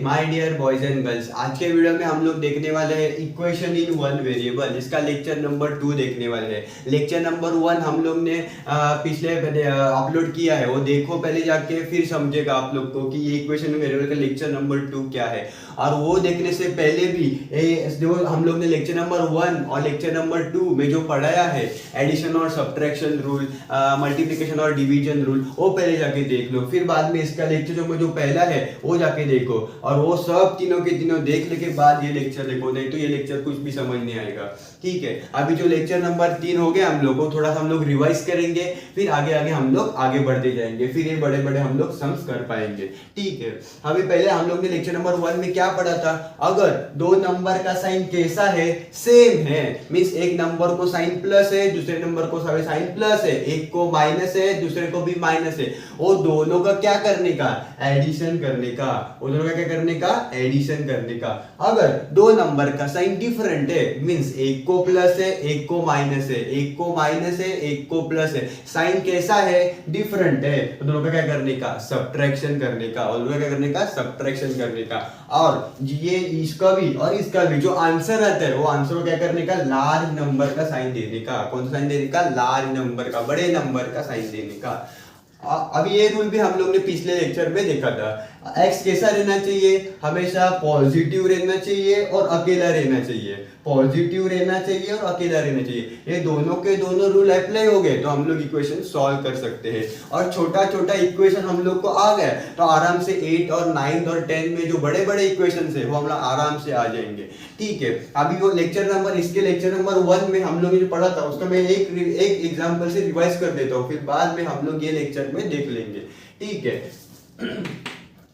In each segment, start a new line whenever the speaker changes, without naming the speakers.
My dear boys and girls, आज के video में हम लोग देखने वाले हैं इक्वेशन इन वन वेरिएबल। इसका लेक्चर नंबर 2 देखने वाले हैं। लेक्चर नंबर 1 हम लोग ने पिछले अपलोड किया है, वो देखो पहले जाके, फिर समझेगा आप लोग को कि ये इक्वेशन इन वेरिएबल का लेक्चर नंबर 2 क्या है। और वो देखने से पहले भी जो हम लोग ने लेक्चर नंबर 1 और लेक्चर नंबर 2 में जो पढ़ाया है एडिशन और सब्ट्रैक्शन रूल, मल्टीप्लिकेशन और डिवीजन रूल, वो पहले जाके देख लो। फिर बाद में इसका लेक्चर जो पहला है वो जाके देखो, और वो सब तीनों के तीनों देख ले के बाद ये लेक्चर देखो, नहीं तो ये लेक्चर कुछ भी समझ नहीं आएगा। ठीक है, अभी जो लेक्चर नंबर 3 हो गया हम लोग को थोड़ा सा हम लोग रिवाइज करेंगे, फिर आगे आगे हम लोग आगे बढ़ते जाएंगे, फिर ये बड़े बड़े हम लोग सम्स कर पाएंगे। ठीक है, अभी पहले हम लोग ने लेक्चर नंबर 1 में क्या पढ़ा था, अगर दो नंबर का साइन कैसा है, सेम है, मींस एक नंबर को साइन प्लस है, दूसरे नंबर को साइन प्लस है, एक को माइनस है, दूसरे को भी माइनस है, वो दोनों का क्या करने का, एडिशन करने का। वो दोनों का क्या करने का, एडिशन करने का। अगर दो नंबर का साइन डिफरेंट है, मींस एक को प्लस है, एक को माइनस है, एक को माइनस है, एक को प्लस है, साइन कैसा है, डिफरेंट है, तो दोनों का क्या करने का, सब्ट्रैक्शन करने का। और दोनों का क्या करने का, सब्ट्रैक्शन करने का। और ये इसका भी और इसका भी जो आंसर आता है, वो आंसर को क्या करने का, लार्ज नंबर का साइन देने का। कौन सा साइन देने का, लार्ज नंबर का, बड़े नंबर का साइन देने का। अभी ये रूल भी हम लोग ने पिछले लेक्चर में देखा था। एक्स कैसा रहना चाहिए, हमेशा पॉजिटिव रहना चाहिए और अकेला रहना चाहिए, पॉजिटिव रहना चाहिए और अकेला रहना चाहिए। ये दोनों के दोनों रूल अप्लाई हो गए तो हम लोग इक्वेशन सॉल्व कर सकते हैं। और छोटा छोटा इक्वेशन हम लोग को आ गया तो आराम से 8 और 9 और 10 में जो बड़े बड़े इक्वेशन है वो हम लोग आराम से आ जाएंगे। ठीक है, अभी वो लेक्चर नंबर, इसके लेक्चर नंबर 1 में हम लोग ने जो पढ़ा था उसका मैं एक एग्जाम्पल से रिवाइज कर देता हूँ, फिर बाद में हम लोग ये लेक्चर में देख लेंगे। ठीक है,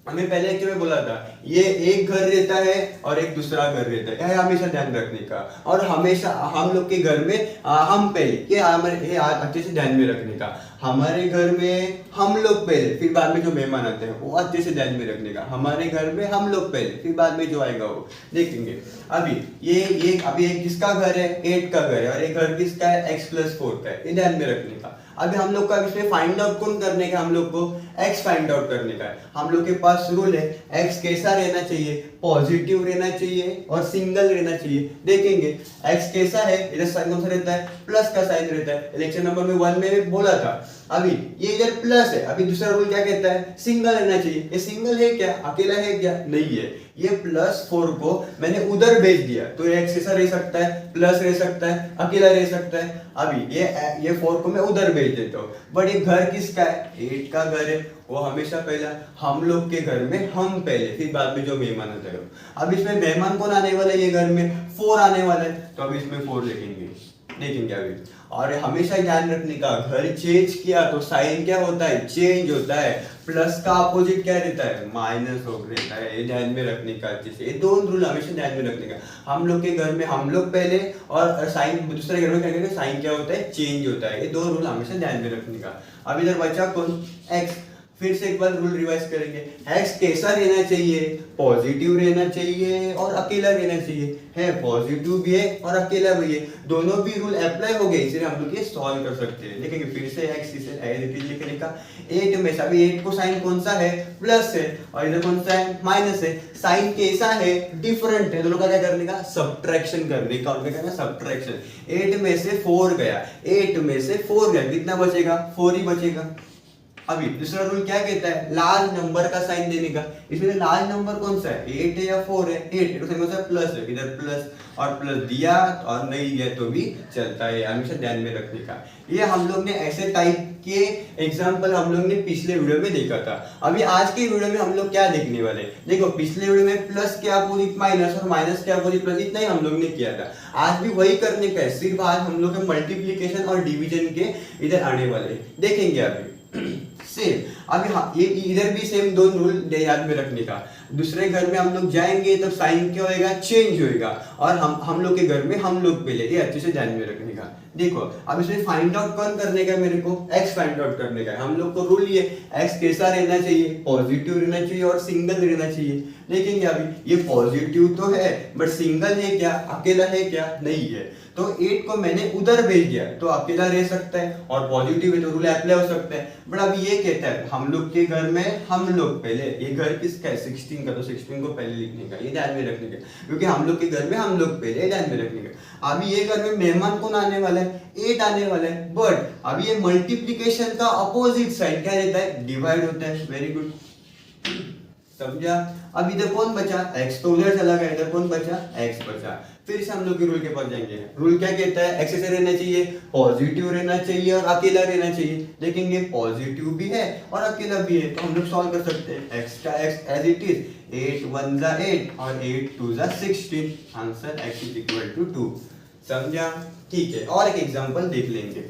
हमें पहले लेक्चर में बोला था ये एक घर रहता है और एक दूसरा घर रहता है, यह हमेशा ध्यान रखने का। और हमेशा हम लोग के घर में हम पहले, ये हमारे अच्छे से ध्यान में रखने का, हमारे घर में हम लोग पहले, फिर बाद में जो मेहमान आते हैं वो अच्छे से ध्यान में रखने का। हमारे घर में हम लोग पहले, फिर बाद में जो आएगा वो देखेंगे। अभी ये अभी एक किसका घर है, 8 का घर है, और एक घर किसका है, x+4 का है, ये ध्यान में रखने का। अभी हम लोग का इसमें फाइंड आउट कौन करने का, हम लोग को x फाइंड आउट करने का है। हम लोग के पास रूल है, x कैसा रहना चाहिए, पॉजिटिव रहना चाहिए और सिंगल रहना चाहिए। देखेंगे x कैसा है, इधर साइन कौन सा रहता है, प्लस का साइन रहता है। लेक्चर नंबर में 1 में बोला था। अभी ये इधर प्लस है, अभी दूसरा रूल क्या कहता है, सिंगल रहना चाहिए। ये सिंगल है क्या, अकेला है क्या, नहीं है। ये +4 को मैंने उधर भेज दिया तो x कैसा रह सकता है, प्लस रह सकता है, अकेला रह सकता है। अभी ये 4 को मैं उधर भेज देता हूँ, बट ये घर किसका है, 8 का घर है, वो हमेशा पहला, हम लोग के घर में हम पहले, फिर बाद में जो मेहमान आता है। अब इसमें मेहमान कौन आने वाला है, ये घर में 4 आने वाला है, तो अब इसमें 4 देखेंगे अभी। और हमेशा ध्यान रखने का, घर चेंज किया तो साइन क्या होता है, चेंज होता है। प्लस का अपोजिट क्या रहता है, माइनस हो रहता है, ये ध्यान में रखने का अच्छे से। ये दोनों रूल हमेशा ध्यान में रखने का। हम लोग के घर में हम लोग पहले और साइन दूसरे घर में क्या करेंगे, साइन क्या होता है, चेंज होता है। ये दो रूल हमेशा ध्यान में रखने का। अब इधर बचा कौन, एक्स। फिर से एक बार रूल रिवाइज करेंगे, एक्स कैसा रहना चाहिए, पॉजिटिव रहना चाहिए और अकेला रहना चाहिए। है पॉजिटिव भी है और अकेला भी है, दोनों भी रूल अप्लाई हो गए, इसलिए हम लोग ये सॉल्व कर सकते हैं। देखेंगे फिर से एक्स इसे एज इट इज लिखने का। 8 में से अभी 8 को साइन कौन सा है, प्लस है, और इधर कौन सा है, माइनस है। साइन कैसा है, डिफरेंट है, दोनों का क्या करने का, सब्ट्रैक्शन करने का। उनका क्या करना, सब्ट्रैक्शन। 8 में से 4 गया, 8 में से 4 गया, कितना बचेगा, 4 ही बचेगा। अभी दूसरा रूल क्या कहता है, लार्ज नंबर का साइन देने का। इसमें लार्ज नंबर कौन सा है, 8 है या 4 है, 8 है, कौन सा प्लस है, इधर प्लस और प्लस दिया और नहीं दिया तो भी चलता है, हमेशा ध्यान में रखने का। ये हम लोग ने ऐसे टाइप के एग्जांपल हम लोग ने पिछले वीडियो में देखा था। अभी आज के वीडियो में हम लोग क्या देखने वाले, देखो पिछले वीडियो में प्लस के अपोजिट माइनस और माइनस के अपोजिट प्लस, इतना ही हम लोग ने किया था। आज भी वही करने का है, सिर्फ आज हम लोग मल्टीप्लीकेशन और डिवीजन के इधर आने वाले देखेंगे। अभी सेम, अभी हाँ ये इधर भी सेम दो रूल याद में रखने का। दूसरे घर में हम लोग जाएंगे तब साइन क्या होएगा, चेंज होएगा, और हम लोग के घर में हम लोग पहले, ये अच्छे से ध्यान में रखने का। देखो अब इसमें फाइंड आउट कौन करने का, मेरे को x फाइंड आउट करने का है। हम लोग को रूल ये x कैसा रहना चाहिए, पॉजिटिव रहना चाहिए और सिंगल रहना चाहिए। देखेंगे अभी ये पॉजिटिव तो है बट सिंगल है क्या, अकेला है क्या, नहीं है। तो 8 को मैंने उधर भेज दिया तो अकेला रह सकता है, और पॉजिटिव है तो रूल अप्लाई हो सकता है। बट अभी ये कहता है हम लोग के घर में हम लोग पहले, ये घर किसका है 16 का, तो 16 को पहले लिखने का, ये ध्यान में रखने का, क्योंकि हम लोग के घर में हम लोग पहले, ध्यान में रखने का। अभी ये घर में मेहमान कौन आने वाला है, 8 आने वाला है, बट अभी ये मल्टीप्लीकेशन का अपोजिट साइड क्या रहता है, डिवाइड होता है। वेरी गुड, समझा। अब इधर कौन बचा, x तो उधर चला गया, इधर कौन बचा, x बचा। फिर से हम लोग के रूल के पास जाएंगे। रूल क्या कहता है, x ऐसे रहना चाहिए, पॉजिटिव रहना चाहिए और अकेला रहना चाहिए। देखेंगे पॉजिटिव भी है और अकेला भी है, तो हम लोग सॉल्व कर सकते हैं। x का x एज इट इज, 8 1 जा 8 और 8 2 जा 16, answer x is equal to 2। समझा, ठीक है। और एक एग्जांपल देख लेंगे।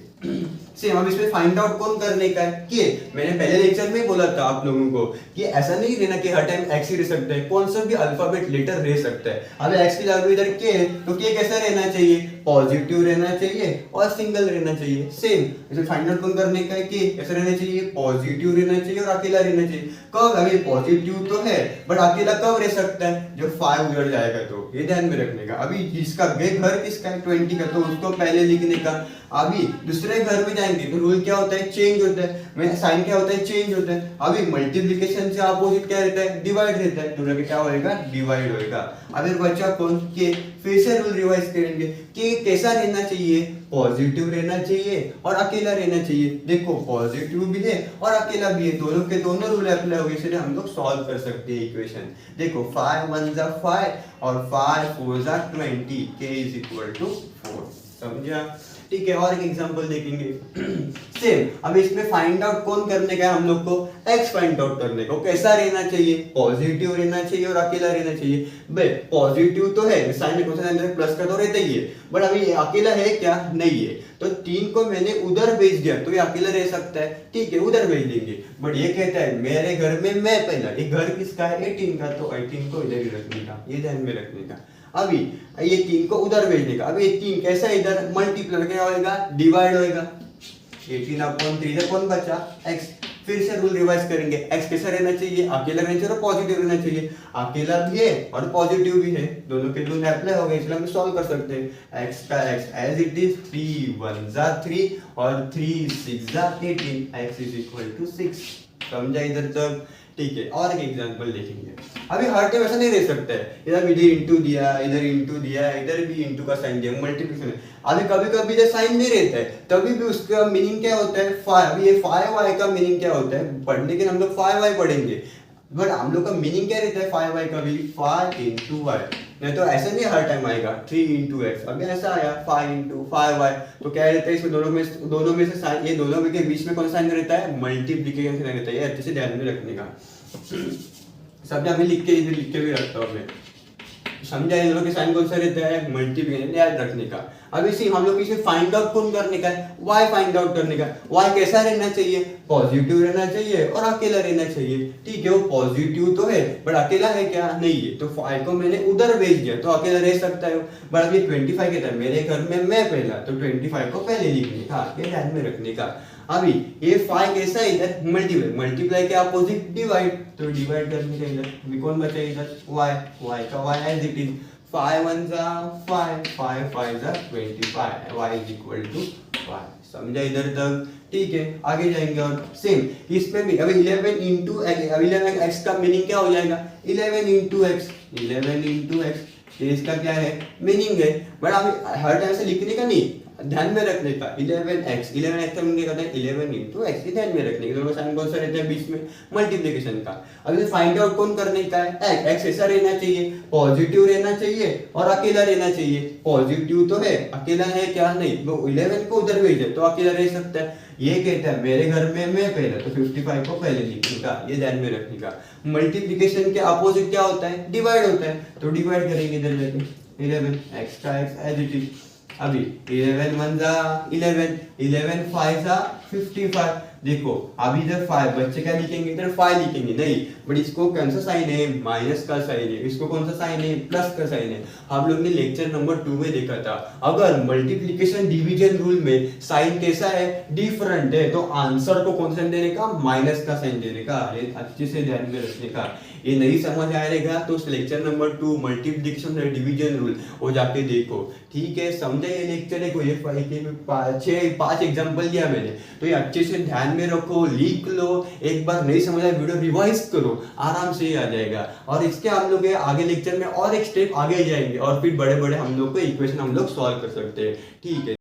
सेम अब इसमें फाइंड आउट कौन करने का है, कि मैंने पहले लेक्चर में बोला था आप लोगों को कि ऐसा नहीं रहना कि हर टाइम x ही रह सकता है, कौन सा भी अल्फाबेट लेटर रह सकता है। अब x की जगह इधर k है, तो k कैसा रहना चाहिए, पॉजिटिव रहना चाहिए और सिंगल रहना चाहिए। सेम इसे फाइंड आउट कौन करने का है, कि कैसा रहना चाहिए, पॉजिटिव रहना चाहिए और अकेला रहना चाहिए। कब, अभी पॉजिटिव तो है बट अकेला कब रह सकता है, जब 5 उधर जाएगा, तो ये ध्यान में रखने का। अभी जिसका घर किसका है 20 का, तो उसको पहले लिखने का। अभी दूसरे घर में जाएंगे तो रूल क्या होता है, चेंज होता है, में साइन क्या होता है, चेंज होता है। अभी मल्टीप्लिकेशन से अपोजिट क्या रहता है, डिवाइड रहता है, दोनों का क्या होएगा, डिवाइड होएगा। अभी बचा कौन, के। फिर से रूल रिवाइज करेंगे कि कैसा रहना चाहिए, पॉजिटिव रहना चाहिए और अकेला रहना चाहिए। देखो पॉजिटिव भी है और अकेला भी है, दोनों के दोनों रूल अप्लाई हो गए, इसलिए हम लोग सॉल्व कर सकते हैं इक्वेशन। देखो 5 1 जा 5 और 5 4 जा 20, k इज इक्वल टू 4। समझा, ठीक है। और एक एग्जांपल देखेंगे। सेम अब इसमें फाइंड आउट कौन करने का है, हम लोग को x फाइंड आउट करने को। कैसा रहना चाहिए, पॉजिटिव रहना चाहिए और अकेला रहना चाहिए। भाई पॉजिटिव तो है, साइन में कौन सा साइन प्लस का तो रहता ही है, बट अभी अकेला है क्या, नहीं है। तो 3 को मैंने उधर भेज दिया, तो ये अकेला रह सकता है, ठीक है, उधर भेज देंगे। बट ये कहता है मेरे घर में मैं पहला, ये घर किसका है, 18 का, तो 18 को इधर ही रखने का, ये ध्यान में रखने का। अभी ये 3 को उधर भेज देगा। अभी ये 3 कैसा इधर मल्टीप्लाई क्या होएगा, डिवाइड होएगा। 18/3 इधर कौन बचा, x। फिर से रूल रिवाइज करेंगे, x कैसा रहना चाहिए, अकेला रहना चाहिए और पॉजिटिव रहना चाहिए। अकेला भी है और पॉजिटिव भी है, दोनों के दोनों अप्लाई हो गए, इसलिए हम सॉल्व कर सकते हैं। x का x एज इट इज, 3 1 जा 3 और 3 6 जा 18, x इज इक्वल टू 6। समझा इधर तक, ठीक है। और एक एग्जांपल देखेंगे। अभी हर टाइम ऐसा नहीं रह सकता है, इधर इंटू दिया, इधर इंटू दिया, इधर भी इंटू का साइन दिया, मल्टीप्लिकेशन। अभी कभी कभी जब साइन नहीं रहता है, तभी भी उसका मीनिंग क्या होता है, 5। अभी ये 5y का मीनिंग क्या होता है पढ़ने के, हम लोग 5y पढ़ेंगे, बट हम लोग का मीनिंग क्या रहता है 5y का भी, 5 into y। नहीं तो ऐसा नहीं हर टाइम आएगा 3 into x। अभी ऐसा आया 5 into 5y, तो क्या रहता है इसमें दोनों में से साइन, ये दोनों में के बीच में कौन सा साइन रहता है, मल्टीप्लिकेशन साइन रहता है। ये अच्छे से ध्यान में रखने का। सब अभी लिख के इधर लिख के भी रखता हूँ मैं, समझा। इन दोनों के साइन कौन सा रहता है, मल्टीप्लिकेशन, याद रखने का। अब इसी हम लोग इसे फाइंड आउट कौन करने का है, y फाइंड आउट करने का। y कैसा रहना चाहिए, पॉजिटिव रहना चाहिए और अकेला रहना चाहिए, ठीक है। वो पॉजिटिव तो है बट अकेला है क्या, नहीं है, तो 5 को मैंने उधर भेज दिया, तो अकेला रह सकता है। बट अभी 25 कहता है मेरे घर में मैं पहला, तो 25 को पहले लिखने का, ये ध्यान में रखने का। अभी ये 5 कैसा है इधर, मल्टीप्लाई के अपोजिट डिवाइड, तो डिवाइड करने का इधर कौन बचा, इधर y का y एज इट इज, 5 1 जा 5 5 5 जा 25, y इज इक्वल टू 5। समझा इधर तक, ठीक है। आगे जाएंगे और सेम इसमें भी। अभी 11 into x का मीनिंग क्या हो जाएगा, 11 into x, 11 into x, ये इसका क्या है, मीनिंग है। बट अभी हर टाइम से लिखने का नहीं, ध्यान में रखने का। 11x का मीनिंग क्या होता है, 11 into x, ये ध्यान में रखने का। दोनों साइन कौन सा रहता है बीच में, मल्टीप्लिकेशन का। अब फाइंड आउट कौन करने का है, x ऐसा रहना चाहिए, पॉजिटिव रहना चाहिए और अकेला रहना चाहिए। पॉजिटिव तो है, अकेला है क्या, नहीं। वो 11 को उधर भेजे तो अकेला रह सकता है। ये कहता है मेरे घर में मैं पहला, तो 55 को पहले लिखने का, ये ध्यान में रखने का। मल्टीप्लिकेशन के अपोजिट क्या होता है, डिवाइड होता है, तो डिवाइड करेंगे इधर जाके, 11 x का x एज इट इज। अभी 11 1 जा 11, 11 5 जा 55। देखो अभी इधर 5, बच्चे क्या लिखेंगे, इधर 5 लिखेंगे, नहीं, बट इसको कौन सा साइन है, माइनस का साइन है। इसको कौन सा साइन है, प्लस का साइन है। हम लोग ने लेक्चर नंबर 2 में देखा था, अगर मल्टीप्लिकेशन डिवीजन रूल में साइन कैसा है, डिफरेंट है, तो आंसर को कौन सा साइन देने का, माइनस का साइन देने का। ये अच्छे से ध्यान में रखने का। ये नहीं समझ आएगा तो lecture number 2 multiplication division rule वो जाके देखो, ठीक है। समझे ये लेक्चर है, ये 5 एग्जांपल दिया मैंने, तो ये अच्छे से ध्यान में रखो, लिख लो, एक बार नहीं समझ आए वीडियो रिवाइज करो, आराम से ही आ जाएगा। और इसके हम लोग आगे लेक्चर में और एक स्टेप आगे जाएंगे और फिर बड़े बड़े हम लोग को इक्वेशन हम लोग सॉल्व कर सकते हैं। ठीक है।